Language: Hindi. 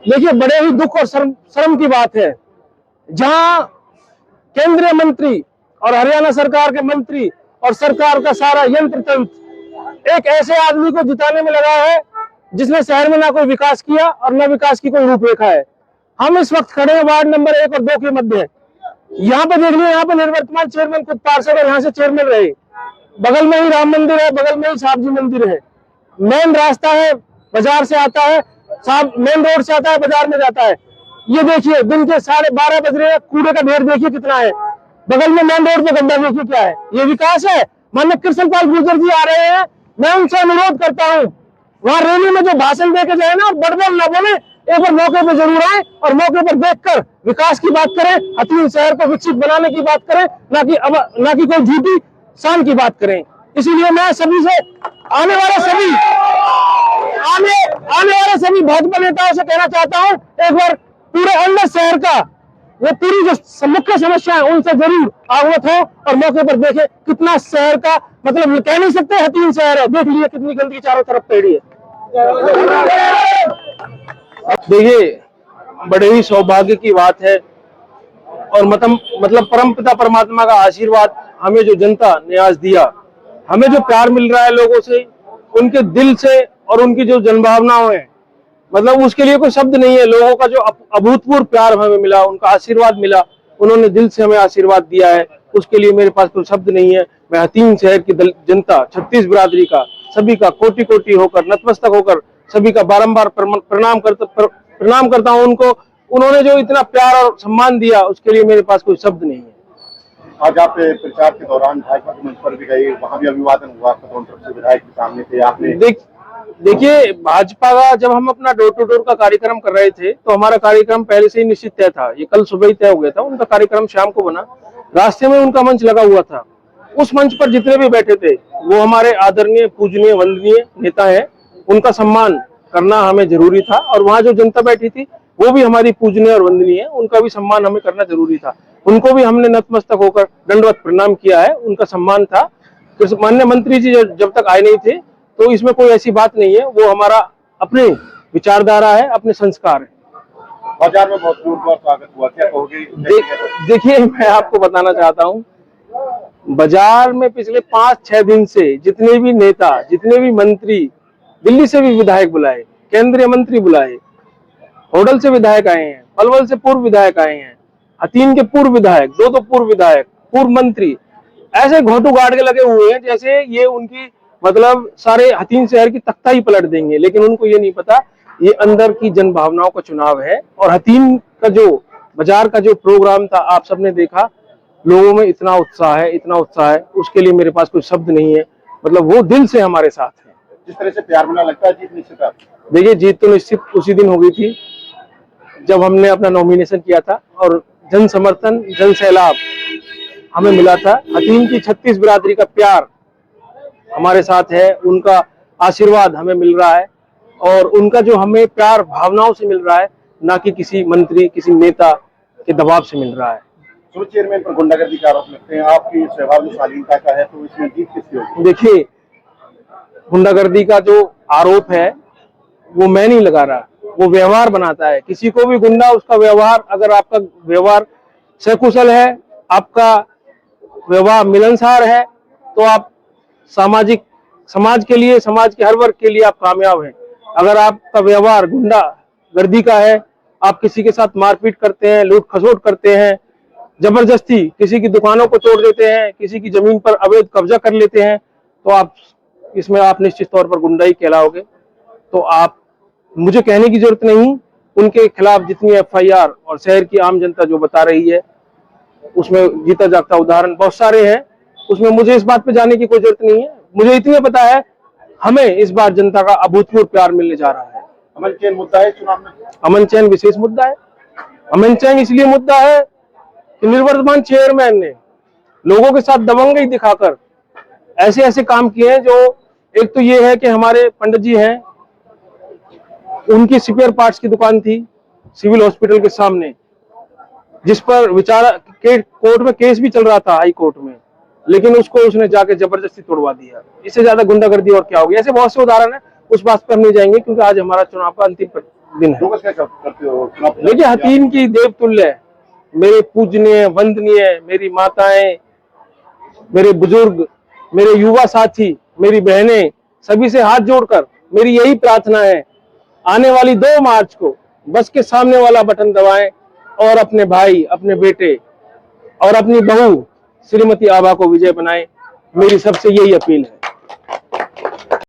देखिए, बड़े ही दुख और शर्म की बात है, जहां केंद्रीय मंत्री और हरियाणा सरकार के मंत्री और सरकार का सारा यंत्र तंत्र एक ऐसे आदमी को जिताने में लगा है जिसने शहर में ना कोई विकास किया और न विकास की कोई रूपरेखा है। हम इस वक्त खड़े हैं वार्ड नंबर 1 और 2 के मध्य। यहाँ पे देख लीजिए, यहाँ पे निर्वर्तमान चेयरमैन खुद पार्षद और यहाँ से चेयरमैन रहे। बगल में ही राम मंदिर है, बगल में ही साहब जी मंदिर है। मेन रास्ता है, बाजार से आता है, साहब मेन रोड से आता है, बाजार में जाता है। ये देखिए, दिन के 12:30 बज रहे हैं, कूड़े का ढेर देखिए कितना है। बगल में मेन रोड पे गड्ढा देखिए क्या है। ये विकास है? माननीय कृष्णपाल गुर्जर जी आ रहे हैं, मैं उनसे अनुरोध करता हूँ, वहां रैली में जो भाषण देके जाए ना, बड़बड़ ना बोले, एक बार मौके पे जरूर आए और मौके पर देखकर विकास की बात करें, हथीन शहर को विकसित बनाने की बात करें, ना कि कोई झूठी शान की बात करें। इसीलिए मैं सभी से आने वाले सभी भाजपा नेताओं से कहना चाहता हूं, एक बार पूरे अन्य शहर का वो पूरी जो मुख्य समस्या है उनसे जरूर अवगत हो और मौके पर देखें कितना शहर का, मतलब कह नहीं सकते हथीन शहर है। देख लिए कितनी गंदगी चारों तरफ पड़ी है। देखिए, बड़े ही सौभाग्य की बात है और मतलब परमपिता परमात्मा का आशीर्वाद हमें जो जनता ने आज दिया, हमें जो प्यार मिल रहा है लोगों से, उनके दिल से और उनकी जो जनभावनाओं है, मतलब उसके लिए कोई शब्द नहीं है। लोगों का जो अभूतपूर्व प्यार हमें मिला, उनका आशीर्वाद मिला, उन्होंने दिल से हमें आशीर्वाद दिया है, उसके लिए मेरे पास कोई शब्द नहीं है। मैं हथीन शहर की जनता, 36 बिरादरी का, सभी का कोटि कोटि होकर, नतमस्तक होकर सभी का बारंबार प्रणाम करता हूं उनको। उन्होंने जो इतना प्यार और सम्मान दिया, उसके लिए मेरे पास कोई शब्द नहीं है। आज आप प्रचार के दौरान भाजपा के मंच पर भी गए, वहां भी अभिवादन हुआ, दोनों तरफ से विधायक के सामने थे आपने। देखिए, भाजपा का जब हम अपना डोर टू डोर का कार्यक्रम कर रहे थे तो हमारा कार्यक्रम पहले से ही निश्चित तय था। ये कल सुबह ही तय हो गया था। उनका कार्यक्रम शाम को बना, रास्ते में उनका मंच लगा हुआ था। उस मंच पर जितने भी बैठे थे वो हमारे आदरणीय, पूजनीय, वंदनीय नेता है, उनका सम्मान करना हमें जरूरी था। और वहां जो जनता बैठी थी वो भी हमारी पूजनीय और वंदनीय है, उनका भी सम्मान हमें करना जरूरी था। उनको भी हमने नतमस्तक होकर दंडवत प्रणाम किया है, उनका सम्मान था। माननीय मंत्री जी जब तक आए नहीं थे तो इसमें कोई ऐसी बात नहीं है, वो हमारा अपने विचारधारा है, अपने संस्कार है। बाजार में बहुत जोरदार स्वागत हुआ, क्या कहोगे? देखिए, मैं आपको बताना चाहता हूँ, बाजार में पिछले 5-6 दिन से जितने भी नेता, जितने भी मंत्री, दिल्ली से भी विधायक बुलाए, केंद्रीय मंत्री बुलाए, होडल से विधायक आए हैं, पलवल से पूर्व विधायक आए हैं, हथीन के पूर्व विधायक, 2 पूर्व विधायक, पूर्व मंत्री, ऐसे घोटू गाड़ के लगे हुए हैं जैसे ये उनकी, मतलब सारे हथीन शहर की तख्ता ही पलट देंगे। लेकिन उनको ये नहीं पता, ये अंदर की जन भावनाओं का चुनाव है। और हथीन का जो बाजार का जो प्रोग्राम था, आप सबने देखा, लोगों में इतना उत्साह है, इतना उत्साह है, उसके लिए मेरे पास कोई शब्द नहीं है। मतलब वो दिल से हमारे साथ है। जिस तरह से प्यार बना, लगता है जीत निश्चित है। देखिए, जीत तो निश्चित उसी दिन हो गई थी जब हमने अपना नॉमिनेशन किया था और जन समर्थन, जन सैलाब हमें मिला था। हथीन की 36 बिरादरी का प्यार हमारे साथ है, उनका आशीर्वाद हमें मिल रहा है और उनका जो हमें प्यार भावनाओं से मिल रहा है, ना कि किसी मंत्री, किसी नेता के दबाव से मिल रहा है। जो चेयरमैन पर गुंडागर्दी का आरोप लगते हैं, आपकी स्वभाव शालीनता का है, तो इसमें जीत किसकी होगी? देखिए, गुंडागर्दी का जो आरोप है वो मैं नहीं लगा रहा, वो व्यवहार बनाता है। किसी को भी गुंडा, उसका व्यवहार, अगर आपका व्यवहार सकुशल है, आपका व्यवहार मिलनसार है, तो आप समाज के लिए, समाज के हर वर्ग के लिए आप कामयाब हैं। अगर आपका व्यवहार गुंडा गर्दी का है, आप किसी के साथ मारपीट करते हैं, लूट खसोट करते हैं, जबरदस्ती किसी की दुकानों को तोड़ देते हैं, किसी की जमीन पर अवैध कब्जा कर लेते हैं, तो आप निश्चित तौर पर गुंडा ही कहलाओगे। तो आप, मुझे कहने की जरूरत नहीं, उनके खिलाफ जितनी FIR और शहर की आम जनता जो बता रही है, उसमें जीता जागता उदाहरण बहुत सारे हैं। उसमें मुझे इस बात पे जाने की कोई जरूरत नहीं है। मुझे इतने पता है, हमें इस बार जनता का अभूतपूर्व प्यार मिलने जा रहा है। अमन चैन मुद्दा है चुनाव में। अमन चैन विशेष मुद्दा है। अमन चैन इसलिए मुद्दा है कि निर्वर्तमान चेयरमैन ने लोगों के साथ दबंगई दिखाकर ऐसे ऐसे काम किए हैं, जो एक तो ये है कि हमारे पंडित जी हैं, उनकी स्पेयर पार्ट्स की दुकान थी सिविल हॉस्पिटल के सामने, जिस पर कोर्ट में केस भी चल रहा था, हाई कोर्ट में। लेकिन उसको उसने जाके जबरदस्ती तोड़वा दिया। इससे ज्यादा गुंडागर्दी और क्या होगी। ऐसे बहुत से उदाहरण है, उस बात पर हम नहीं जाएंगे क्योंकि आज हमारा चुनाव का अंतिम दिन है। लोग क्या करते हो चुनाव? देखिए, हतीम की देवतुल्य है, मेरे पूजनीय वंदनीय मेरी माताएं, मेरे बुजुर्ग, मेरे युवा साथी, मेरी बहनें, सभी से हाथ जोड़कर मेरी यही प्रार्थना है, आने वाली 2 मार्च को बस के सामने वाला बटन दबाएं और अपने भाई, अपने बेटे और अपनी बहू श्रीमती आभा को विजय बनाएं। मेरी सबसे यही अपील है।